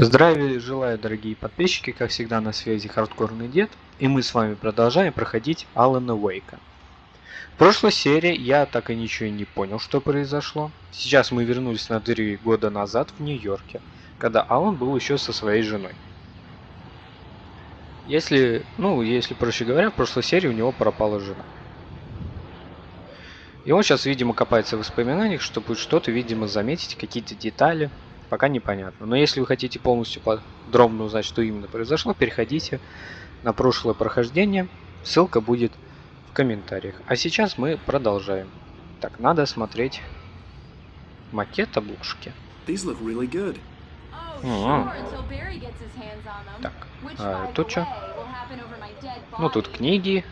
Здравия желаю, дорогие подписчики, как всегда на связи Хардкорный Дед, и мы с вами продолжаем проходить Алана Уэйка. В прошлой серии я так и ничего не понял, что произошло. Сейчас мы вернулись на 3 года назад в Нью-Йорке, когда Алан был еще со своей женой. Если проще говоря, в прошлой серии у него пропала жена. И он сейчас, видимо, копается в воспоминаниях, чтобы что-то, видимо, заметить, какие-то детали. Пока непонятно. Но если вы хотите полностью подробно узнать, что именно произошло, переходите на прошлое прохождение. Ссылка будет в комментариях. А сейчас мы продолжаем. Так, надо смотреть макет обложки. Так, тут что? Ну, тут книги.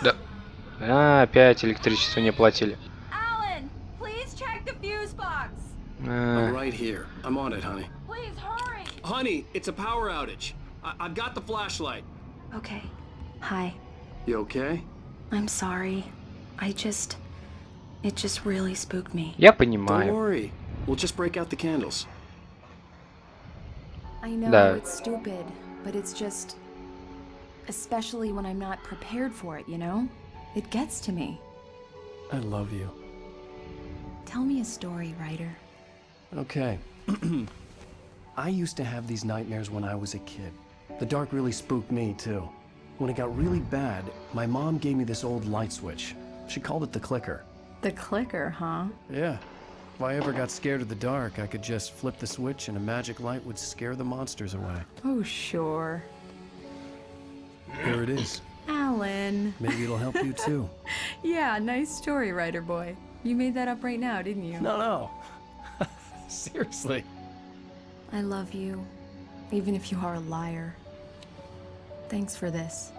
Да. Опять электричество не платили. Alan, please check the fuse box. I'm right here. I'm on it, honey. Please hurry. Honey, it's a power outage. I've got the flashlight. Okay. Hi. You okay? I'm sorry. It just really spooked me. Я Don't понимаю. worry. We'll just break out the candles. I know Да. it's stupid, but it's just... Especially when I'm not prepared for it, you know? It gets to me. I love you. Tell me a story, writer. Okay. I used to have these nightmares when I was a kid. The dark really spooked me, too. When it got really bad, my mom gave me this old light switch. She called it the clicker. The clicker, huh? Yeah. If I ever got scared of the dark, I could just flip the switch and a magic light would scare the monsters away. Oh, sure. Here it is. Alan. Maybe it'll help you, too. Yeah, nice story, writer boy. You made that up right now, didn't you? No. Seriously. I love you, even if you are a liar. Thanks for this.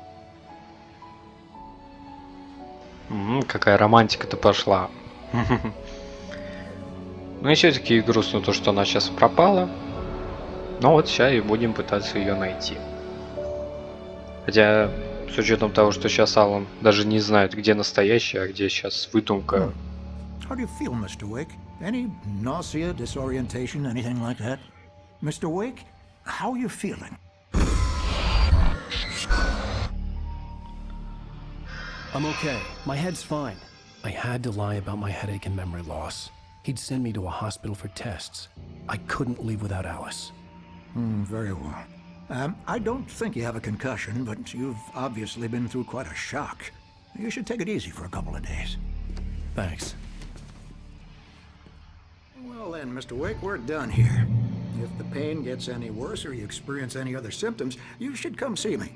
Какая романтика-то пошла. Ну и все-таки грустно то, что она сейчас пропала. Но вот сейчас и будем пытаться ее найти. Хотя, с учетом того, что сейчас Алан даже не знает, где настоящий, а где сейчас выдумка. How do you feel, Mr. Wake? Any nausea, disorientation, anything like that? Mr. Wake, how are you feeling? I'm okay. My head's fine. I had to lie about my headache and memory loss. He'd send me to a hospital for tests. I couldn't leave without Alice. Very well. I don't think you have a concussion, but you've obviously been through quite a shock. You should take it easy for a couple of days. Thanks. Well then, Mr. Wake, we're done here. If the pain gets any worse or you experience any other symptoms, you should come see me.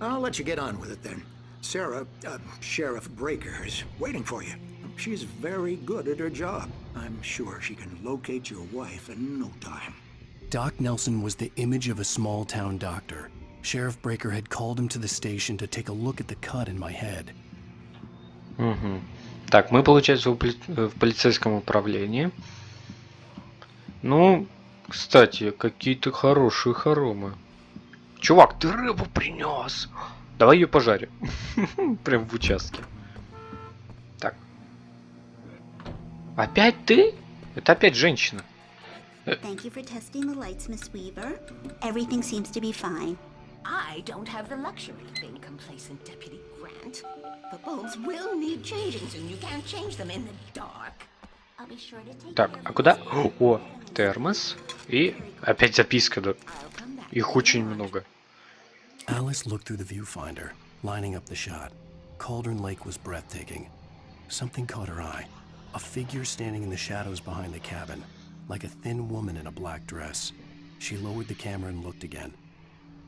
I'll let you get on with it then. Sarah, Sheriff Breaker, is waiting for you. She's very good at her job. I'm sure she can locate your wife in no time. Doc Nelson was the image of a small-town doctor. Sheriff Breaker had called him to the station to take a look at the cut in my head. Так, мы, получается, в полицейском управлении. Ну, кстати, какие-то хорошие хоромы. Чувак, ты рыбу принес. Давай ее пожарим. Прям в участке. Так. Опять ты? Это опять женщина. Thank you for testing the lights, Miss Weaver. Everything seems to be fine. I don't have the luxury of being complacent, Deputy Grant. The bulbs will need changing soon. You can't change them in the dark. I'll be sure to take Так, care а of куда? this. О, термос. И опять записка, да. Их очень много. Alice looked through the viewfinder, lining up the shot. Cauldron Lake was breathtaking. Something caught her eye. A figure standing in the shadows behind the cabin, like a thin woman in a black dress. She lowered the camera and looked again.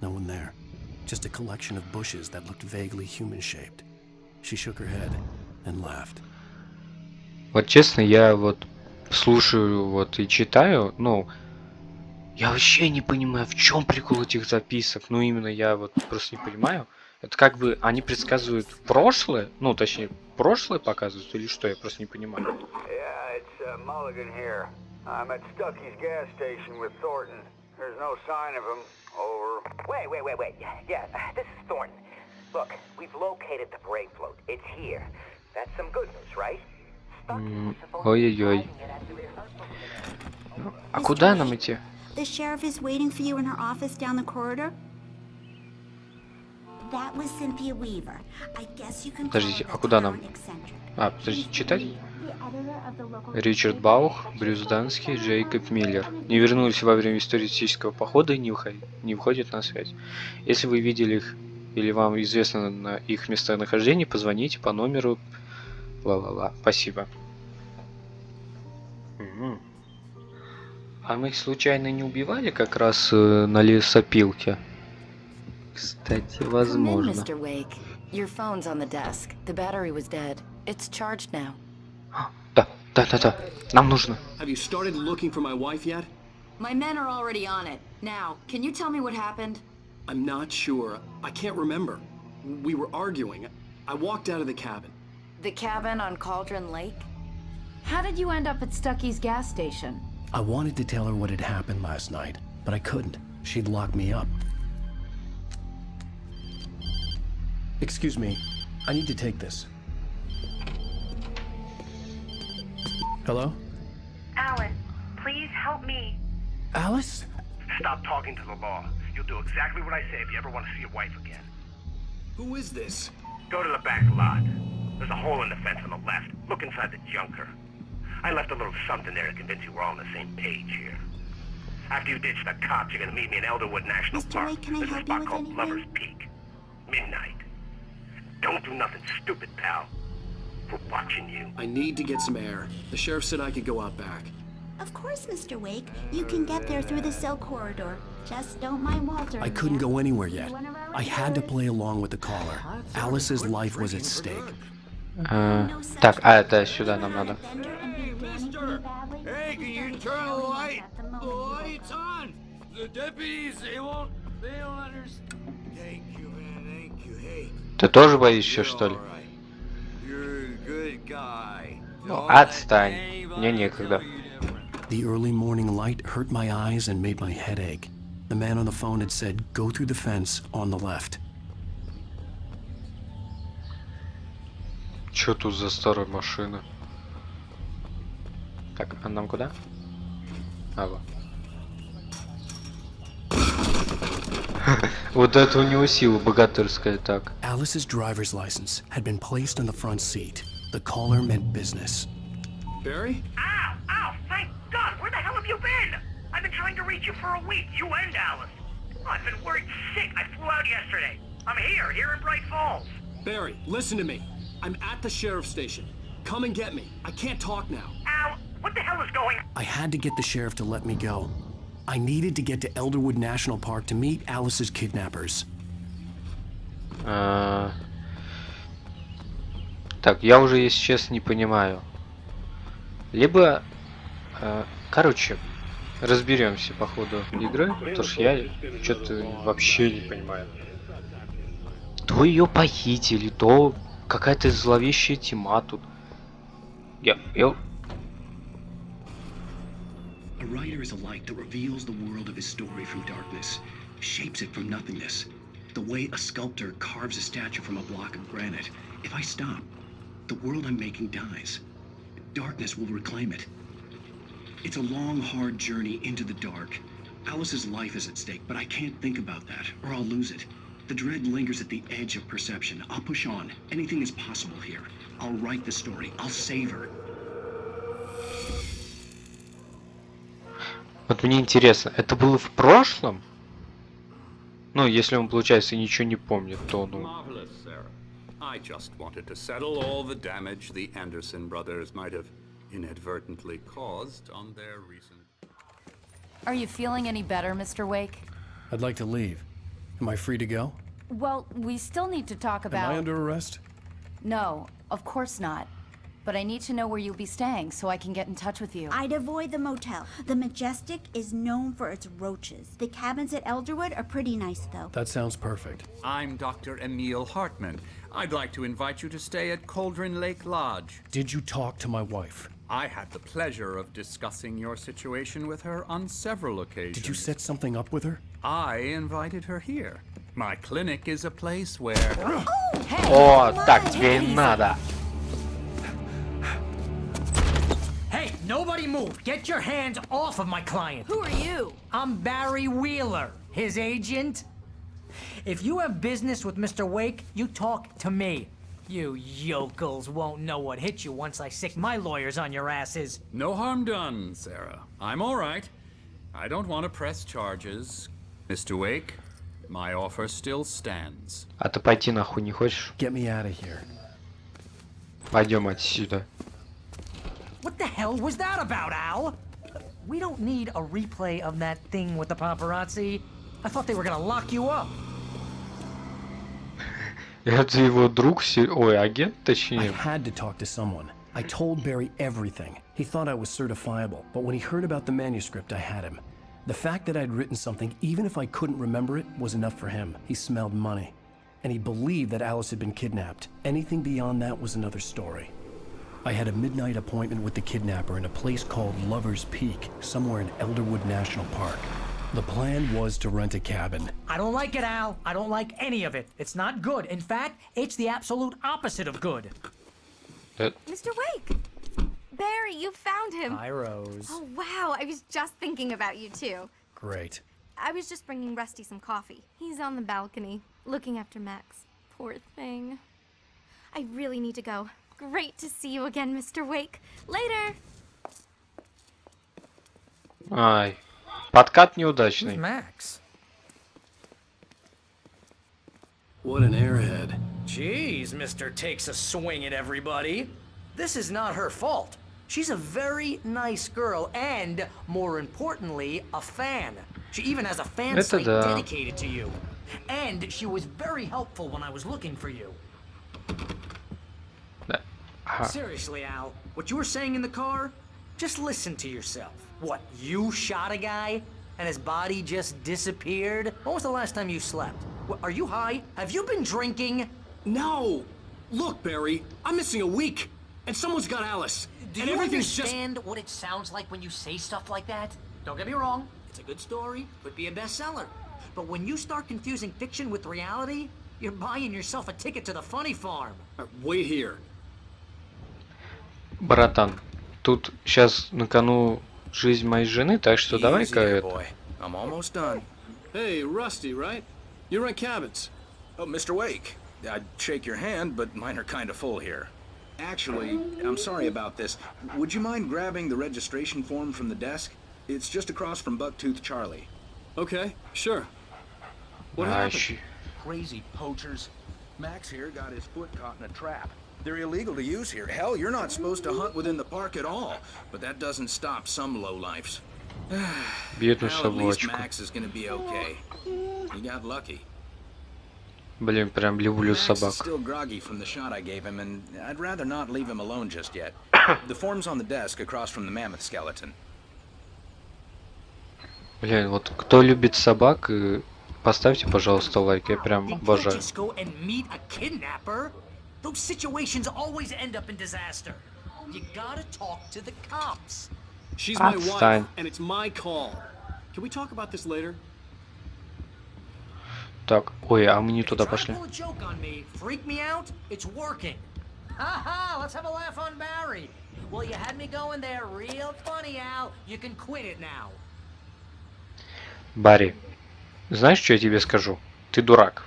No one there. Just a collection of bushes that looked vaguely human-shaped. She shook her head and laughed. Вот честно, я вот слушаю вот и читаю, ну, я вообще не понимаю, в чем прикол этих записок. Ну, именно я вот просто не понимаю. Это как бы они предсказывают прошлое, ну, точнее, прошлое показывают или что, я просто не понимаю. Yeah, it's Mulligan here. I'm at Stucky's gas station with Thornton. There's no sign of him. Over. Wait. Yeah, this is Thornton. Look, we've located the brake float. It's here. That's some good news, right? Ой-ой-ой. А куда нам идти? The sheriff is waiting for you in her office down the corridor. That was Cynthia Weaver. I guess you can call Подождите, her а куда the нам? town eccentric. А, подождите, читать? The editor of the local Ричард Баух, Брюс Данский, Джейкоб Миллер. Не вернулись во время исторического похода и не выходят на связь. Если вы видели их или вам известно на их местонахождение, позвоните по номеру ла-ла-ла. Спасибо. А мы их случайно не убивали как раз на лесопилке? Кстати, Come in, возможно. Mr. Wake. Your phone's on the desk. The battery was dead. It's charged now. Да. Нам нужно. Have you started looking for my wife yet? My men are already on it. Now, can you tell me what happened? I'm not sure. I can't remember. We were arguing. I walked out of the cabin. The cabin on Cauldron Lake? How did you end up at Stucky's gas station? I wanted to tell her what had happened last night, but I couldn't. She'd lock me up. Excuse me. I need to take this. Hello? Alice, please help me. Alice? Stop talking to the law. You'll do exactly what I say if you ever want to see your wife again. Who is this? Go to the back lot. There's a hole in the fence on the left. Look inside the junker. I left a little something there to convince you we're all on the same page here. After you ditch the cops, you're gonna meet me in Elderwood National Mr. Park. Wake, can I There's a help you spot with called anything? Lover's Peak. Midnight. Don't do nothing stupid, pal. We're watching you. I need to get some air. The sheriff said I could go out back. Of course, Mr. Wake. You can get there through the cell corridor. Just don't mind Walter. I couldn't go anywhere yet. I had to play along with the caller. Alice's life was at stake. Так, это сюда нам надо. Hey, can you turn the light? The light's on. The deputies, they don't understand. Thank you, man. Thank you. Hey. Ты тоже боишься, что ли? You're a good guy. Ну, отстань. Мне некогда. The early morning light hurt my eyes and made my head ache. The man on the phone had said, go through the fence on the left. Чё тут за старая машина? Так, а нам куда? Вот. Вот это у него сила богатырская, так. Alice's driver's license had been placed on the front seat. The caller meant business. Barry? Ow! Ow! Thank God! Where the hell have you been? I've been trying to reach you for a week. You and Alice. Oh, I've been worried sick. I flew out yesterday. I'm here in Bright Falls. Barry, listen to me. I'm at the sheriff's station. Come and get me. I can't talk now. Ow! What the hell is going on? I had to get the sheriff to let me go. I needed to get to Elderwood National Park to meet Alice's kidnappers. Так, я уже, если честно, не понимаю. Либо, короче, разберемся по ходу игры, потому что я что-то вообще не понимаю. То ее похитили, то какая-то зловещая тьма тут. A writer is a light that reveals the world of his story from darkness, shapes it from nothingness. The way a sculptor carves a statue from a block of granite. If I stop, the world I'm making dies. Darkness will reclaim it. It's a long, hard journey into the dark. Alice's life is at stake, but I can't think about that, or I'll lose it. The dread lingers at the edge of perception. I'll push on. Anything is possible here. I'll write the story. I'll save her. Вот мне интересно, это было в прошлом? Ну, если он, получается, ничего не помнит, то ну... Marvelous, Sarah. I just wanted to settle all the damage the Anderson brothers might have inadvertently caused on their recent... Are you feeling any better, Mr. Wake? I'd like to leave. Am I free to go? Well, we still need to talk about... Am I under arrest? No, of course not. But I need to know where you'll be staying so I can get in touch with you. I'd avoid the motel. The Majestic is known for its roaches. The cabins at Elderwood are pretty nice, though. That sounds perfect. I'm Dr. Emil Hartman. I'd like to invite you to stay at Cauldron Lake Lodge. Did you talk to my wife? I had the pleasure of discussing your situation with her on several occasions. Did you set something up with her? I invited her here. My clinic is a place where... О, так, тебе и надо. move. Get your hands off of my client. Who are you? I'm Barry Wheeler, his agent. If you have business with Mr. Wake, you talk to me. You yokels won't know what hit you once I sick my lawyers on your asses. No harm done, Sarah. I'm all right. I don't want to press charges. Mr. Wake, my offer still stands. А ты пойти нахуй не хочешь? Get me out of here. Пойдем отсюда. What the hell was that about, Al? We don't need a replay of that thing with the paparazzi. I thought they were gonna lock you up. Это его друг, ой, агент, I точнее. had to talk to someone. I told Barry everything. He thought I was certifiable, but when he heard about the manuscript, I had him. The fact that I'd written something, even if I couldn't remember it, was enough for him. He smelled money. And he believed that Alice had been kidnapped. Anything beyond that was another story. I had a midnight appointment with the kidnapper in a place called Lover's Peak, somewhere in Elderwood National Park. The plan was to rent a cabin. I don't like it, Al. I don't like any of it. It's not good. In fact, it's the absolute opposite of good. Mr. Wake! Barry, you found him. Hi, Rose. Oh, wow. I was just thinking about you, too. Great. I was just bringing Rusty some coffee. He's on the balcony, looking after Max. Poor thing. I really need to go. Great to see you again, Mr. Wake. Later! Ай, подкат неудачный. Max? What an airhead. Jeez, Mr. Takes a swing at everybody. This is not her fault. She's a very nice girl and, more importantly, a fan. She even has a fan site dedicated to you. And she was very helpful when I was looking for you. Seriously, Al, what you were saying in the car? Just listen to yourself. What, you shot a guy and his body just disappeared? When was the last time you slept? What, are you high? Have you been drinking? No! Look, Barry, I'm missing a week, and someone's got Alice. Do and you everything's understand what it sounds like when you say stuff like that? Don't get me wrong, it's a good story, could be a bestseller. But when you start confusing fiction with reality, you're buying yourself a ticket to the funny farm. Wait here. Братан, тут сейчас на кону жизнь моей жены, так что давай-ка это... I'm almost done. Hey, Rusty, right? You rent cabins. Oh, Mr. Wake. I'd shake your hand, but mine are kind of full here. Actually, I'm sorry about this. Would you mind grabbing the registration form from the desk? It's just across from Bucktooth Charlie. Okay, sure. What happened? Crazy poachers. Max here got his foot caught in a trap. They're illegal to use here. Hell, you're not supposed to hunt within the park at all. But that doesn't stop some lowlifes. Бедную Well, at least собачку. Max is gonna be okay. He got lucky. Блин, прям люблю Max собак. is still groggy from the shot I gave him, and I'd rather not leave him alone just yet. The form's on the desk across from the mammoth skeleton. Блин, вот кто любит собак, поставьте, пожалуйста, лайк. Я прям You can't обожаю. just go and meet a kidnapper. Those situations always end up in disaster. You gotta talk to the cops. She's my wife, Отстань. and it's my call. Can we talk about this later? Так, ой, а мы не туда пошли. Pull a joke on me, freak me out, it's working. Haha, let's have a laugh on Barry. Well, you had me going there real funny, Al. You can quit it now. Барри, знаешь, что я тебе скажу? Ты дурак.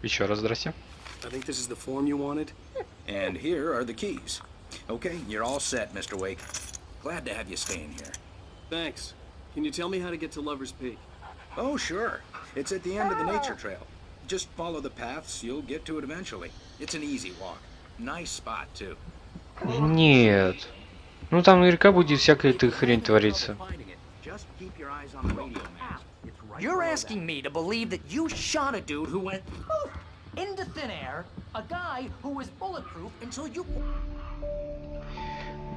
Еще раз здрасте. I think this is the form you wanted. And here are the keys. Okay, you're all set, Mr. Wake. Glad to have you staying here. Thanks. Can you tell me how to get to Lover's Peak? Oh, sure. It's at the end of the nature trail. Just follow the paths, you'll get to it eventually. It's an easy walk. Nice spot, too. Нет. Ну там наверняка будет всякая эта хрень твориться. Just keep your eyes on the radio map. It's right You're below asking me to believe that you shot a dude who went poof, into thin air, a guy who was bulletproof until you...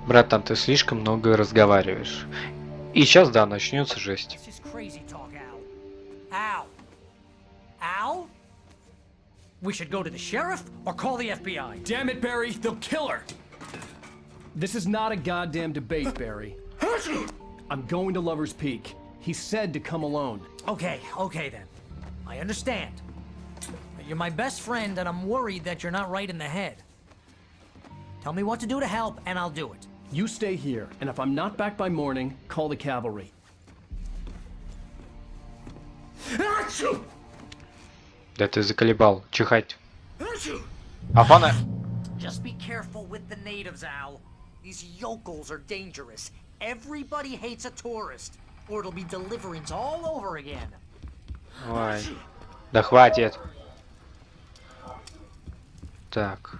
Братан, ты слишком много разговариваешь. И сейчас, да, начнется жесть. This is crazy talk, Al. Al? Al? We should go to the sheriff or call the FBI. Damn it, Barry, they'll kill her. This is not a goddamn debate, Barry. I'm going to Lover's Peak. He said to come alone. Okay then. I understand. You're my best friend, and I'm worried that you're not right in the head. Tell me what to do to help, and I'll do it. You stay here, and if I'm not back by morning, call the cavalry. Да ты заколебал. Чихать. Афана. Just be careful with the natives, Al. These yokels are dangerous. Everybody hates a tourist, or it'll be deliverance all over again. Ой. Да хватит. Так.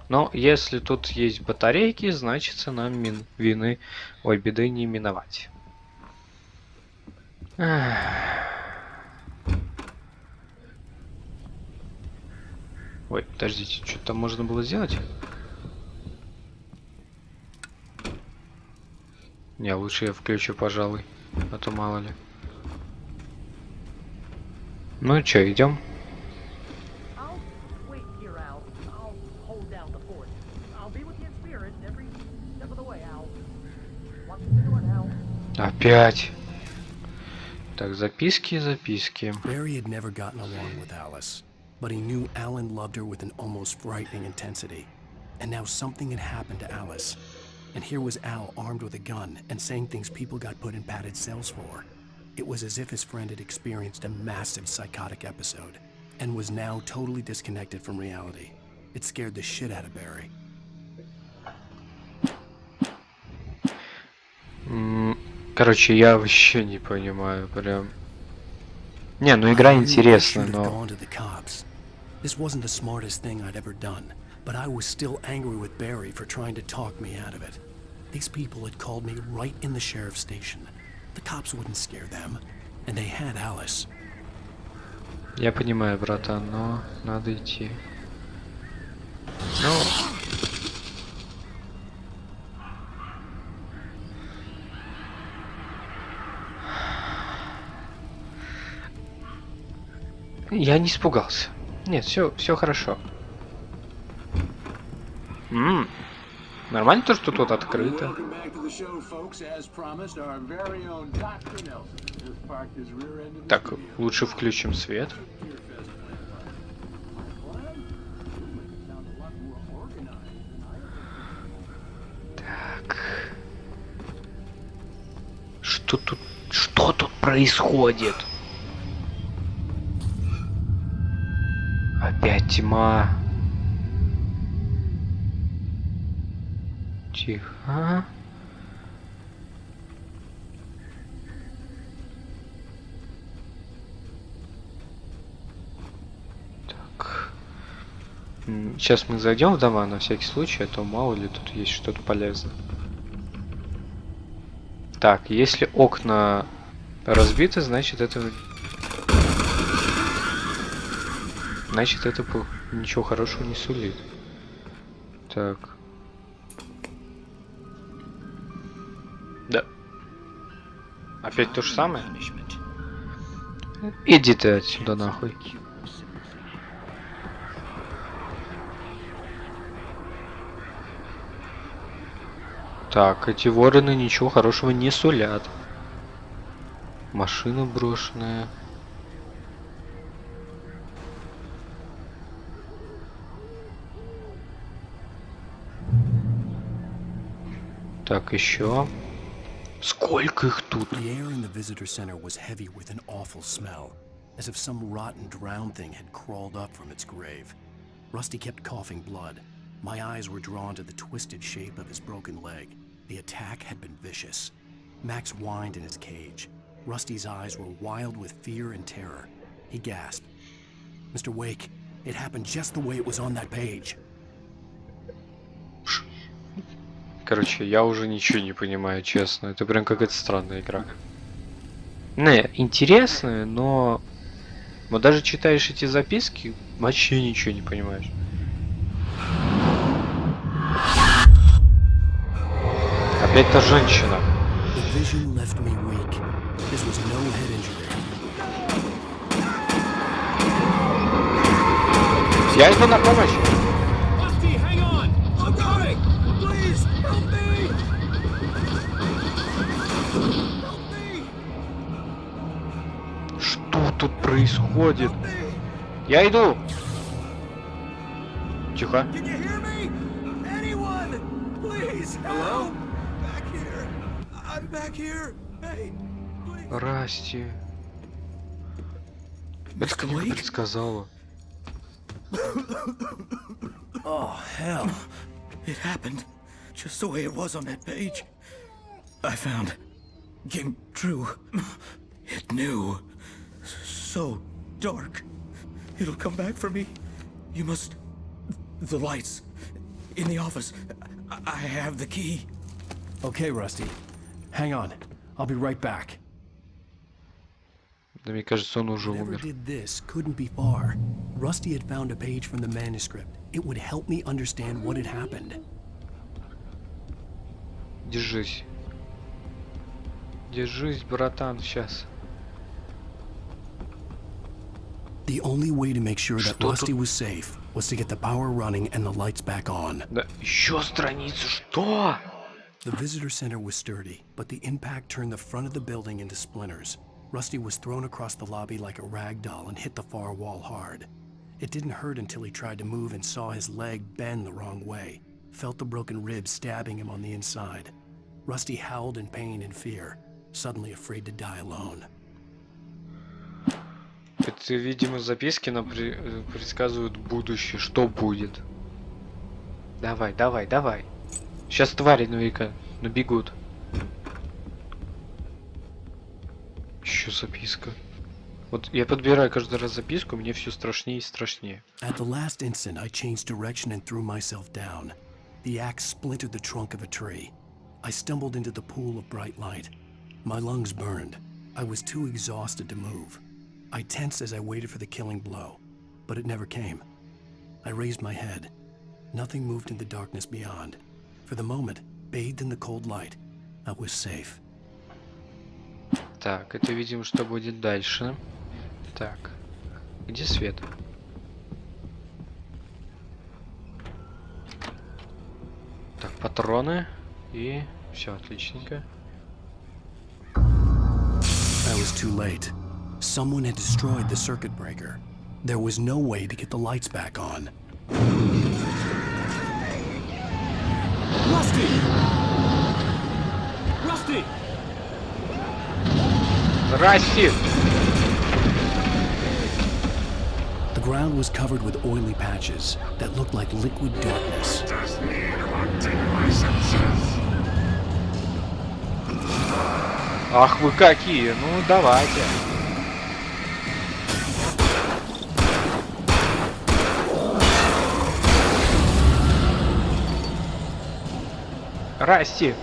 Ну, если тут есть батарейки, значит нам беды не миновать. Ой, подождите, что там можно было сделать? Не, лучше я включу, пожалуй, а то мало ли. Ну чё, идем? Опять. Так, записки. Barry had never gotten along with Alice, but he knew Alan loved her with an almost frightening intensity. And now something had happened to Alice. And here was Al armed with a gun and saying things people got put in padded cells for. It was as if his friend had experienced a massive psychotic episode and was now totally disconnected from reality. It scared the shit out of Barry. Короче, я вообще не понимаю, прям. Не, ну игра интересная, но... This wasn't the smartest thing I'd ever done, but I was still angry with Barry for trying to talk me out of it. These people had called me right in the sheriff's station. The cops wouldn't scare them, and they had Alice. Я понимаю, братан, но надо идти. Ну... Я не испугался. Нет, все хорошо. Нормально то, что тут открыто. Так, лучше включим свет. Так. Что тут происходит? Опять тьма. Тихо. Так. Сейчас мы зайдем в дома на всякий случай, а то мало ли тут есть что-то полезное. Так, если окна разбиты, значит это ничего хорошего не сулит. Так. Да. Опять то же самое? Иди ты отсюда нахуй. Так, эти вороны ничего хорошего не сулят. Машина брошенная. Так, еще. Сколько их тут? The air in the visitor center was heavy with an awful smell, as if some rotten drowned thing had crawled up from its grave. Rusty kept coughing blood. My eyes were drawn to the twisted shape of his broken leg. The attack had been vicious. Max whined in his cage. Rusty's eyes were wild with fear and terror. He gasped. Mr. Wake, it happened just the way it was on that page. Короче, я уже ничего не понимаю, честно. Это прям какая-то странная игра. Не, интересная, но... Вот даже читаешь эти записки, вообще ничего не понимаешь. Опять та женщина. Я иду на помощь. Что тут происходит? Я иду. Тихо. Расти. Это книга предсказала. Oh, hell. It happened just the way it was on that page. I found. Came true. It knew. So dark. It'll come back for me. You must... The lights. In the office. I have the key. Okay, Rusty. Hang on. I'll be right back. Да мне кажется, он уже Whoever умер. did this couldn't be far. Rusty had found a page from the manuscript. It would help me understand what had happened. Держись. Держись, братан, сейчас. The only way to make sure that Rusty was safe was to get the power running and the lights back on. Да, еще страницу, что? The visitor center was sturdy, but the impact turned the front of the building into splinters. Rusty was thrown across the lobby like a rag doll and hit the far wall hard. It didn't hurt until he tried to move and saw his leg bend the wrong way, felt the broken ribs stabbing him on the inside. Rusty howled in pain and fear, suddenly afraid to die alone. Это, видимо, записки нам предсказывают будущее, что будет. Давай, давай, давай. Сейчас твари наверняка набегут. Еще записка. Вот я подбираю каждый раз записку, мне все страшнее и страшнее. At the last instant, I changed direction and threw myself down. The axe splintered the trunk of a tree. I stumbled into the pool of bright light. My lungs burned. I was too exhausted to move. I tensed as I waited for the killing blow, but it never came. I raised my head. Nothing moved in the darkness beyond. For the moment, bathed in the cold light, I was safe. Так, это видим, что будет дальше. Так, где свет? Так, патроны. И все отличненько. I was too late. Someone had destroyed the circuit breaker. There was no way to get the lights back on. Rusty! Rusty! Расти! The ground was covered with oily patches that looked like liquid darkness. Ах вы какие! Ну давайте. Расти!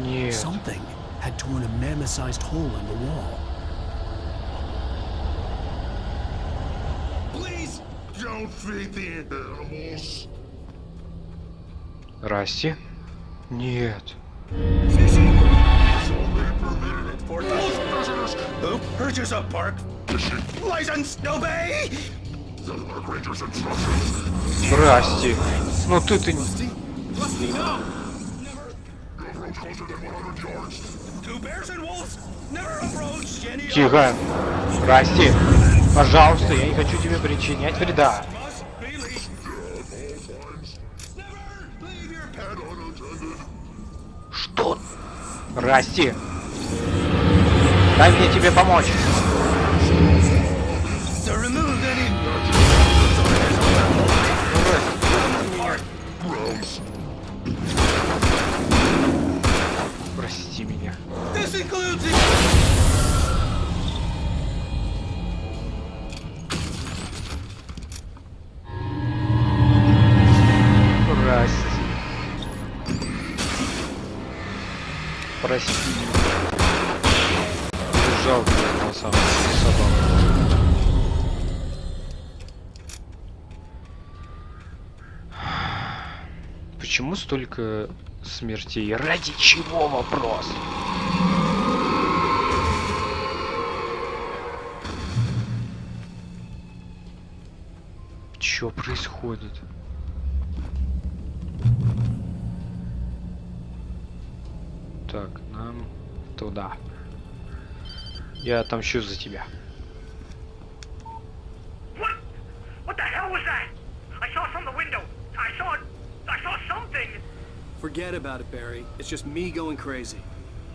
Нет. Something had torn a mammoth-sized hole in the wall. Please don't feed the animals. Расти? Нет. Who purchase a park license? Obey! Расти. Ну ты-то... Тихо. Расти. Пожалуйста, я не хочу тебе причинять вреда. Что? Расти. Дай мне тебе помочь. Прости меня. Прости меня. Жалко, на самом деле, собаку. Почему столько смертей? Ради чего вопрос? Что происходит? Так, нам туда. Я отомщу за тебя. What the Forget about it, Barry. It's just me going crazy.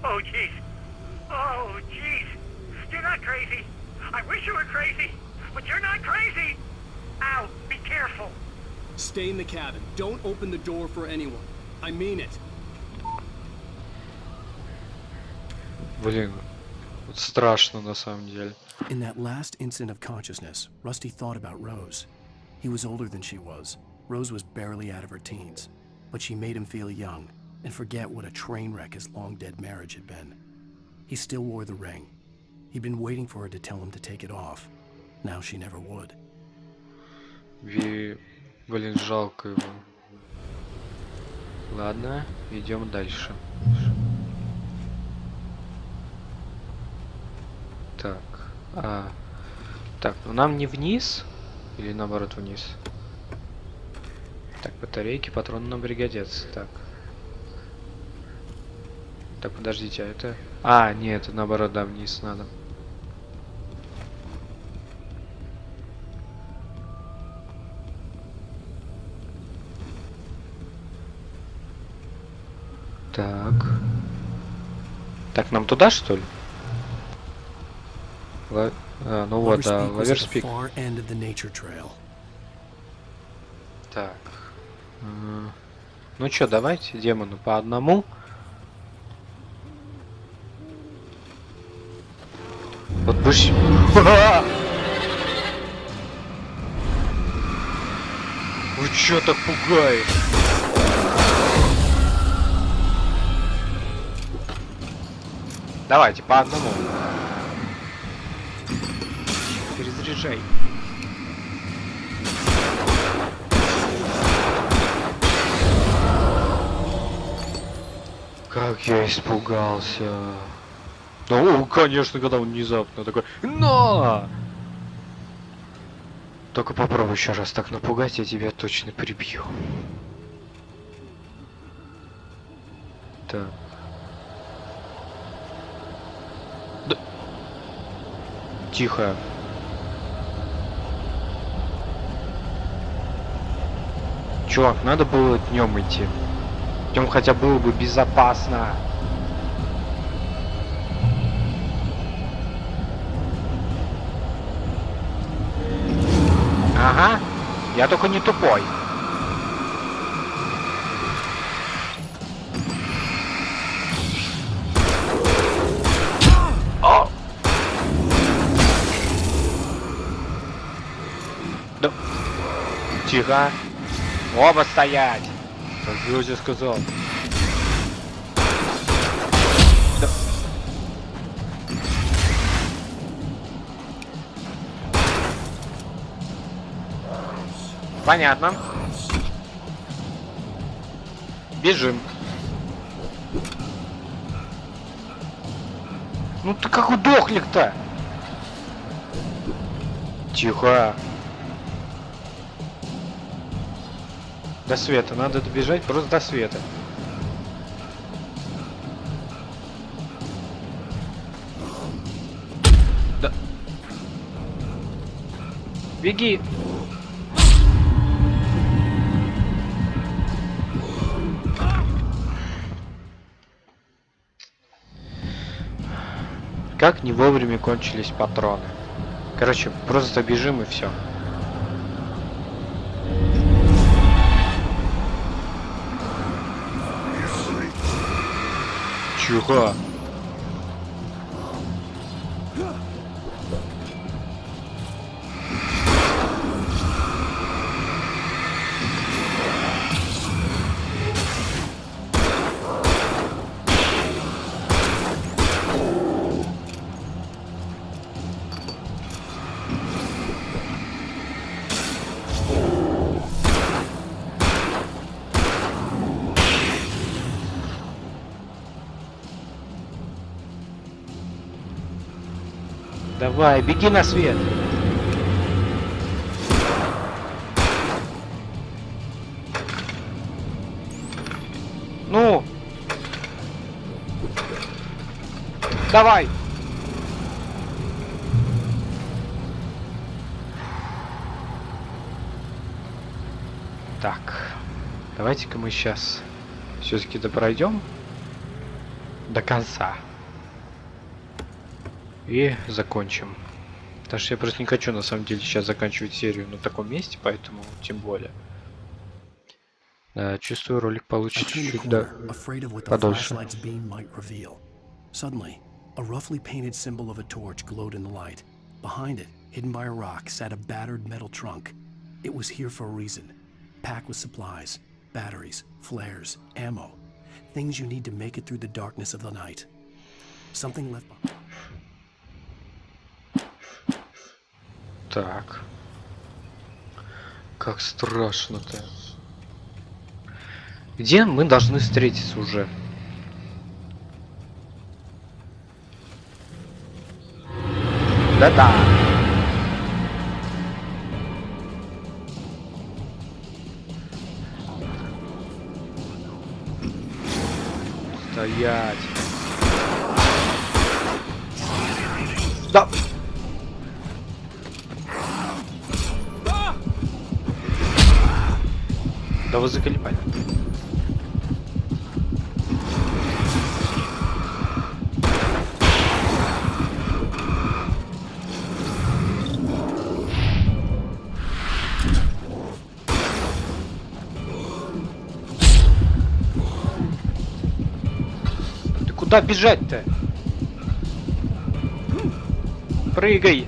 Oh, jeez. Oh, jeez. You're not crazy. I wish you were crazy, but you're not crazy. Ow, be careful. Stay in the cabin. Don't open the door for anyone. I mean it. Блин, вот страшно на самом деле. In that last instant of consciousness, Rusty thought about Rose. He was older than she was. Rose was barely out of her teens, but she made him feel young and forget what a train wreck his long-dead marriage had been. He still wore the ring. He'd been waiting for her to tell him to take it off. Now she never would. Блин, жалко его. Ладно, идем дальше. Так, так, ну нам не вниз или наоборот вниз? Так, батарейки, патроны нам пригодятся. Так. Так, подождите, а это... А, нет, это наоборот, да, вниз надо. Так. Так, нам туда, что ли? Ну вот, да, Лаверспик. Так. Ну чё, давайте демону по одному. Вот будешь... Вы чё так пугаете? Давайте по одному. Перезаряжай. Как я испугался. Ну, конечно, когда он внезапно такой... Но! Только попробуй еще раз так напугать, я тебя точно прибью. Так. Да. Тихо. Чувак, надо было днем идти. Днем хотя было бы безопасно. Ага, я только не тупой. О! Да. Тихо. Оба стоять. Как я тебе сказал. Да. Понятно. Бежим. Ну ты как удохлик-то? Тихо. До света. Надо добежать просто до света. Да. Беги. Как не вовремя кончились патроны. Короче, просто бежим и все. Чего? Давай, беги на свет. Ну. Давай. Так. Давайте-ка мы сейчас все-таки пройдем до конца и закончим. Потому что я просто не хочу на самом деле сейчас заканчивать серию на таком месте, поэтому тем более. Да, чувствую, ролик получится чуть подольше. Suddenly, a roughly painted symbol of a torch glowed in the light. Behind it, hidden by a rock, sat a battered metal trunk. It was here for a reason. Packed with supplies, batteries, flares, ammo. Things you need to make it through the darkness of the night. Something left behind. Так. Как страшно-то. Где мы должны встретиться уже? Да-да. Стоять. Да. Да вы заколебали. Ты куда бежать-то? Прыгай.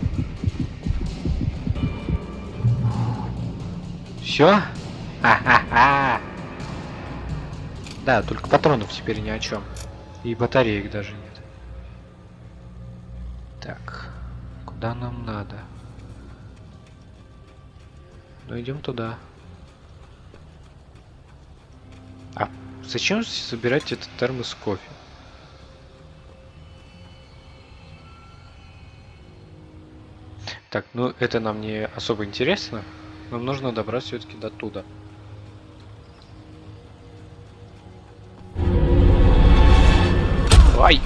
Все? Ха-ха-ха. Да, только патронов теперь ни о чем. И батареек даже нет. Так, куда нам надо? Ну идем туда. А зачем собирать этот термос с кофе? Так, ну это нам не особо интересно. Нам нужно добраться все-таки до туда. Ай!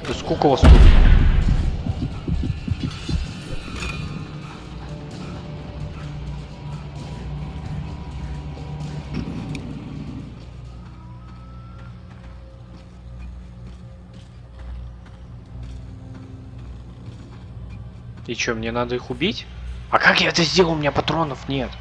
Да сколько вас тут? И чё, мне надо их убить? А как я это сделал? У меня патронов нет.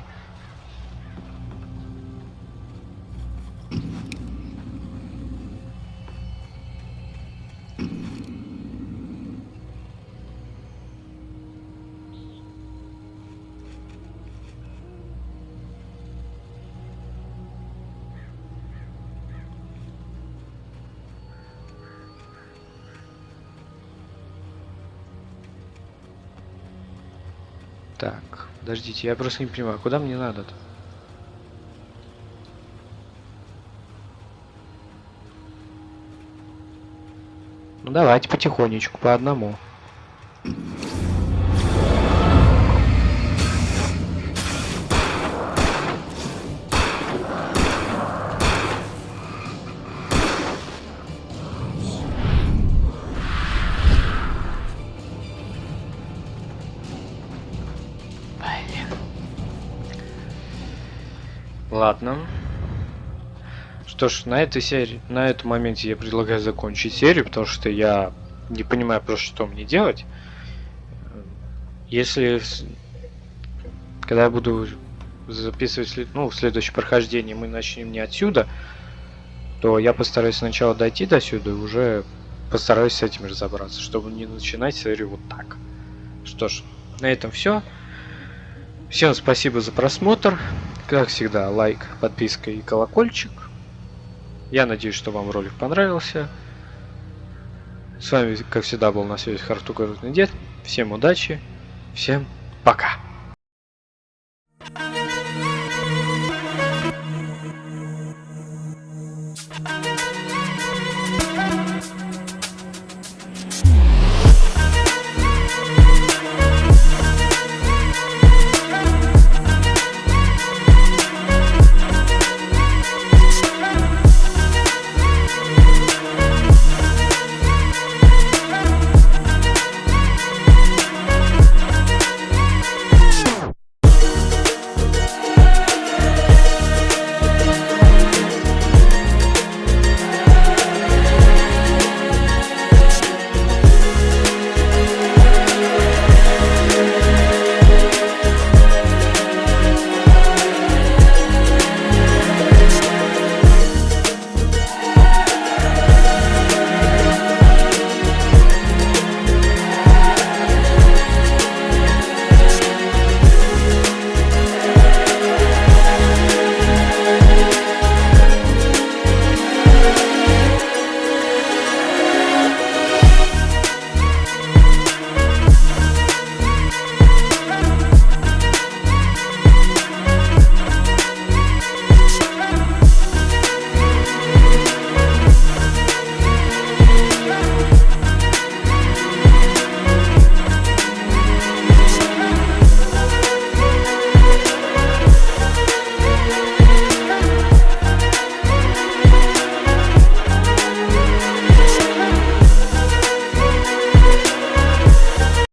Так, подождите, я просто не понимаю, куда мне надо-то? Ну давайте потихонечку, по одному. Ладно. Что ж, на этой серии, на этом моменте я предлагаю закончить серию, потому что я не понимаю просто, что мне делать. Если, когда я буду записывать, ну, в следующем прохождении мы начнем не отсюда, то я постараюсь сначала дойти до сюда и уже постараюсь с этим разобраться, чтобы не начинать серию вот так. Что ж, на этом все. Всем спасибо за просмотр. Как всегда, лайк, подписка и колокольчик. Я надеюсь, что вам ролик понравился. С вами, как всегда, был на связи Хартугарный Дед. Всем удачи, всем пока.